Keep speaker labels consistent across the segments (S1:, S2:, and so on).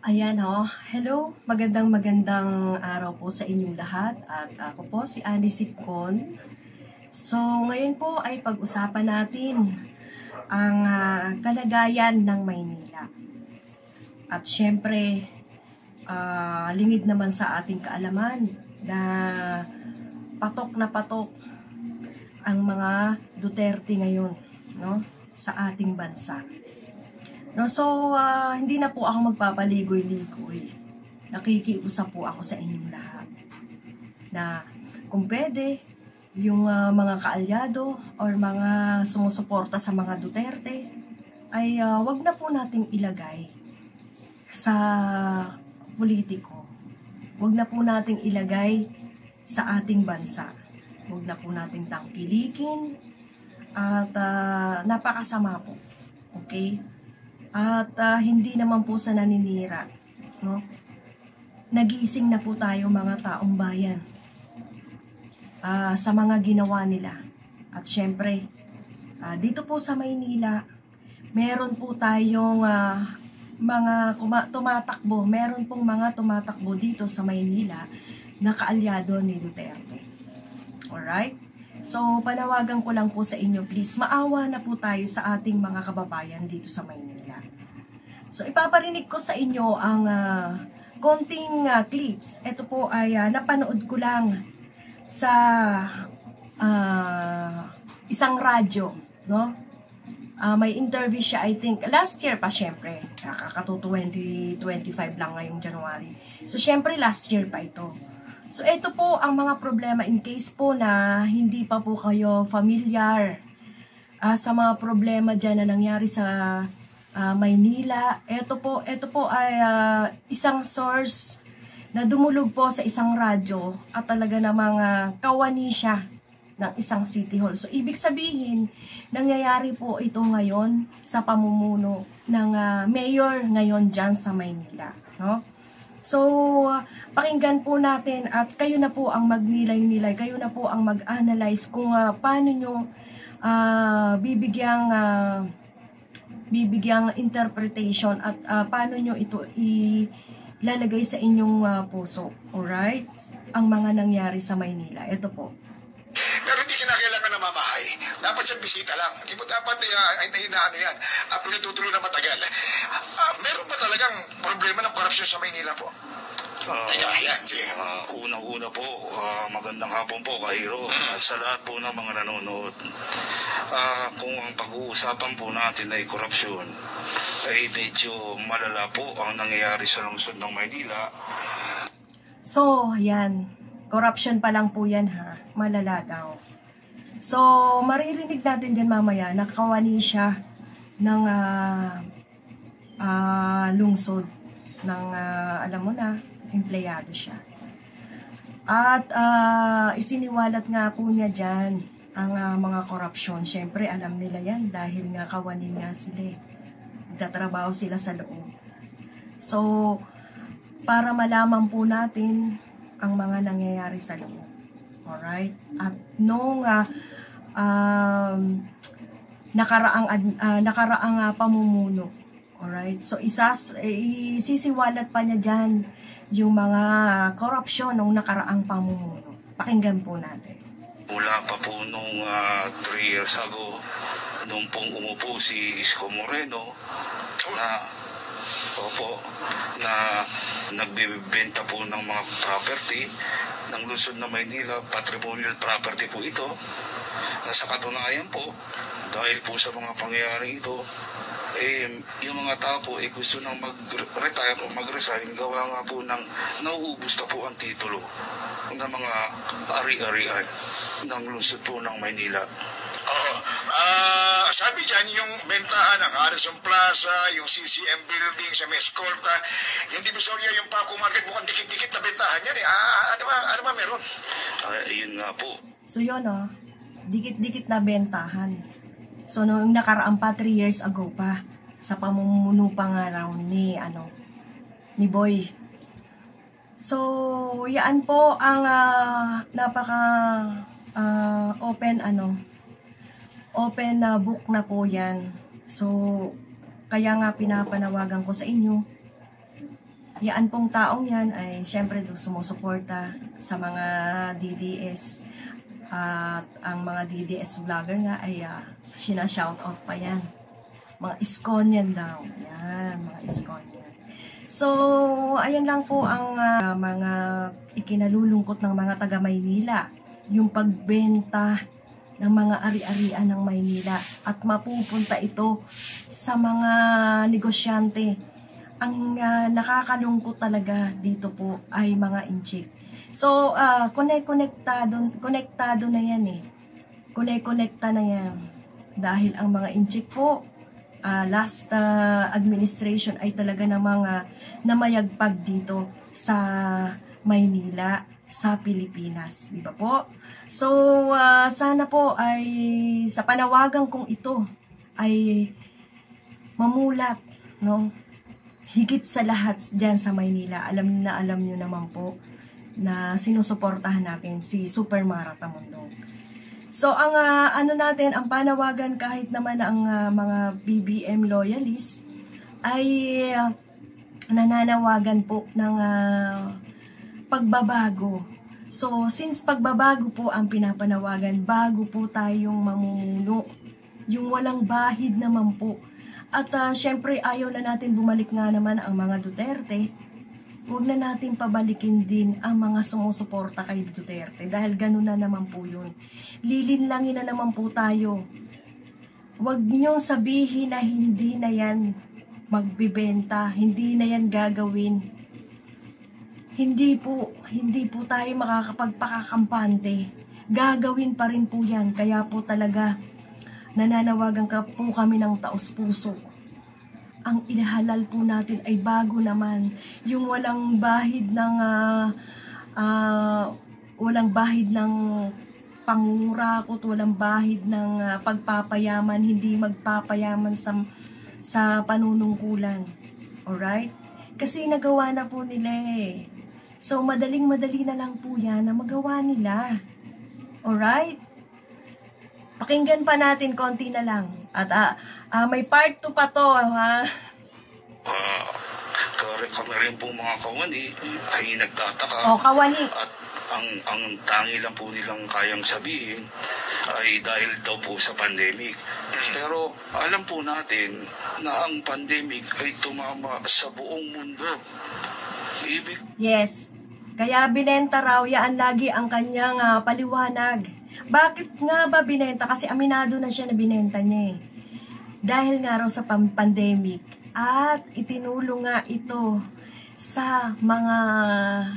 S1: Ayan ho. Hello, magandang araw po sa inyong lahat. At ako po si Annie Sipcon. So, ngayon po ay pag-usapan natin ang kalagayan ng Maynila. At syempre, lingid naman sa ating kaalaman na patok ang mga Duterte ngayon, no, sa ating bansa. No, so, hindi na po ako magpapaligoy-ligoy. Nakikiusap po ako sa inyong lahat na kung pwede, yung mga kaalyado or mga sumusuporta sa mga Duterte ay wag na po nating ilagay sa politiko. Wag na po nating ilagay sa ating bansa. Wag na po nating tangkilikin at napakasama po. Okay? At hindi naman po sa naninira, no? Nagising na po tayo mga taong bayan sa mga ginawa nila. At syempre, dito po sa Maynila, meron po tayong mga tumatakbo, meron pong mga tumatakbo dito sa Maynila na kaalyado ni Duterte. Alright? So, panawagan ko lang po sa inyo, please, maawa na po tayo sa ating mga kababayan dito sa Maynila. So, ipaparinig ko sa inyo ang konting clips. Ito po ay napanood ko lang sa isang radyo, no? May interview siya, I think, last year pa, syempre. Kakatuto 2025 lang ngayong January. So, syempre, last year pa ito. So, ito po ang mga problema in case po na hindi pa po kayo familiar sa mga problema dyan na nangyari sa Maynila. Ito po ay isang source na dumulog po sa isang radyo at talaga namang kawani siya ng isang city hall. So, ibig sabihin, nangyayari po ito ngayon sa pamumuno ng mayor ngayon dyan sa Maynila. No? So, pakinggan po natin at kayo na po ang magnilay-nilay, kayo na po ang mag-analyze kung paano nyo bibigyang interpretation at paano nyo ito ilalagay sa inyong puso. Alright? Ang mga nangyari sa Maynila. Ito po.
S2: Pero hindi kinakailangan na mamahay. Dapat siyang bisita lang. Hindi mo dapat hinaano yan. Pinatutuloy na matagal. Meron ba talagang problema ng korupsyon sa Maynila po?
S3: Unang-una po, magandang hapon po kay Hiro at sa lahat po ng mga nanonood. Kung ang pag-uusapan po natin ay korupsyon, ay medyo malala po ang nangyayari sa lungsod ng Maynila.
S1: So, yan. Corruption pa lang po yan ha. Malala daw. So, maririnig natin dyan mamaya na kawani siya ng lungsod ng, alam mo na, empleyado siya. At isiniwalat nga po niya dyan ang mga korupsyon. Siyempre, alam nila yan dahil nga kawanin nga sila. Nagtatrabaho sila sa loob. So, para malaman po natin ang mga nangyayari sa loob. Alright? At nung nakaraang pamumuno. Alright? So, isisiwalat pa niya dyan yung mga korupsyon nung nakaraang pamumuno. Pakinggan po natin.
S3: Mula pa po nung 3 years ago, nung pong umupo si Isko Moreno, na nagbibenta po ng mga property ng lungsod ng Maynila, patrimonial property po ito. Sa katunayan po, dahil po sa mga pangyayari ito, yung mga tao po gusto nang mag-retire o mag-resign, gawa nga po ng nauubos na po ang titulo ng mga ari-arian ng lungsod po ng Maynila.
S2: Sabi dyan, yung bentahan ng Harrison Plaza, yung CCM building sa Mescorta, yung Divisoria, yung Paco Market, mukhang dikit-dikit na bentahan yan eh. Ano ba meron?
S3: Ayun nga po.
S1: So yun dikit-dikit na bentahan. So noong nakaraan pa, 3 years ago pa, sa pamumuno pa nga raw ni Boy. So, yan po ang napaka open book na po yan. So, kaya nga pinapanawagan ko sa inyo Yan pong taong yan ay syempre sumusuporta sa mga DDS. At ang mga DDS vlogger nga ay sinashoutout pa yan. Mga Iskonian daw. Yan, mga Iskonian. So, ayan lang po ang mga ikinalulungkot ng mga taga Maynila. Yung pagbenta ng mga ari-arian ng Maynila. At mapupunta ito sa mga negosyante. Ang nakakalungkot talaga dito po ay mga inchik. So, konektado na yan eh. Konekta na yan. Dahil ang mga inchik po, last administration ay talaga namang namayagpag dito sa Maynila, sa Pilipinas. Di ba po? So, sana po ay sa panawagan kong ito ay mamulat, no? Higit sa lahat dyan sa Maynila. Alam nyo naman po na sinusuportahan natin si Super Mara Tamundong. So, ang ang panawagan kahit naman ang mga BBM loyalist ay nananawagan po ng pagbabago. So, since pagbabago po ang pinapanawagan, bago po tayong mamumuno, yung walang bahid naman po. At syempre, ayaw na natin bumalik nga naman ang mga Duterte. Huwag na natin pabalikin din ang mga sumusuporta kay Duterte dahil gano'n na naman po yun. Lilinlangin na naman po tayo. Huwag niyong sabihin na hindi na yan magbibenta, hindi na yan gagawin. Hindi po tayo makakapagpakakampante. Gagawin pa rin po yan. Kaya po talaga nananawagan po kami ng taos-puso. Ang ilahalal po natin ay bago naman. Yung walang bahid ng pangurakot, walang bahid ng pagpapayaman, hindi magpapayaman sa panunungkulan. Alright? Kasi nagawa na po nila eh. So, madaling-madali na lang po yan na magawa nila. Alright? Pakinggan pa natin konti na lang. At may part 2 pa to, ha?
S3: Kami rin po mga kawani ay nagtataka.
S1: Kawani.
S3: At ang tangi lang po nilang kayang sabihin ay dahil daw po sa pandemic. Pero alam po natin na ang pandemic ay tumama sa buong mundo.
S1: Yes. Kaya binenta raw, yan lagi ang kanyang paliwanag. Bakit nga ba binenta? Kasi aminado na siya na binenta niya eh. Dahil nga raw sa pandemic at itinulong nga ito sa mga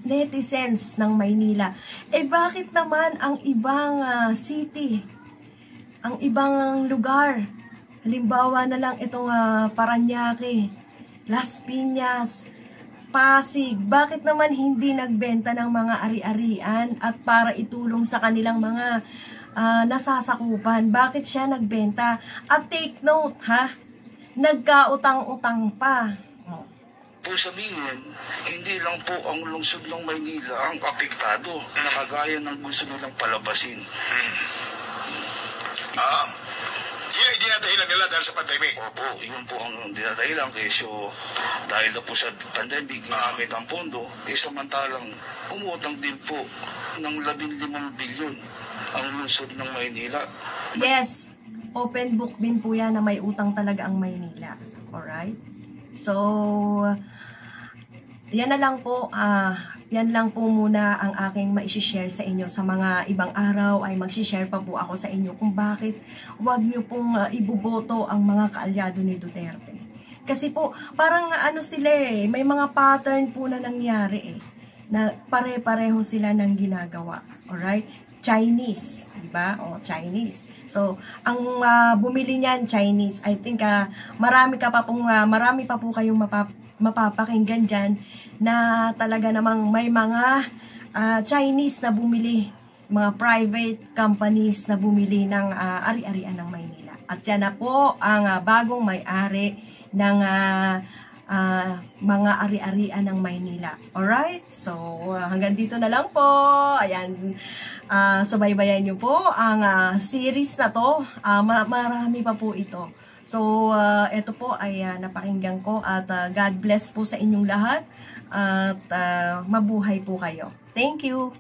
S1: netizens ng Maynila. Bakit naman ang ibang city, ang ibang lugar, halimbawa na lang itong Parañaque, Las Piñas, Pasig, bakit naman hindi nagbenta ng mga ari-arian at para itulong sa kanilang mga nasasakupan? Bakit siya nagbenta? At take note, ha? Nagkautang-utang pa.
S3: Po sabihin, hindi lang po ang lungsod ng Maynila ang apektado na kagaya ng gusto nilang palabasin.
S2: Yun ay dinadahilan nila dahil sa pandemic.
S3: Opo, yun po ang dinadahilan kesyo dahil na po sa pandemic ginamit ang pondo, samantalang umutang din po ng 15 bilyon ang lungsod ng Maynila.
S1: Yes, open book din po yan na may utang talaga ang Maynila. Alright? So, yan na lang po, yan lang po muna ang aking maishishare sa inyo. Sa mga ibang araw ay magsishare pa po ako sa inyo kung bakit wag nyo pong ibuboto ang mga kaalyado ni Duterte. Kasi po, parang sila eh, may mga pattern po na nangyari eh, na pare-pareho sila ng ginagawa. Alright? Chinese, di ba? Chinese. So, ang bumili niyan Chinese. I think marami pa po kayong mapapakinggan dyan na talaga namang may mga Chinese na bumili, mga private companies na bumili ng ari-arian ng Maynila. At yan na po ang bagong may-ari ng mga ari-arian ng Maynila. Alright? So, hanggang dito na lang po. Ayan, subaybayan nyo po ang series na to. Marami pa po ito. So, ito po ay napakinggan ko at God bless po sa inyong lahat at mabuhay po kayo. Thank you!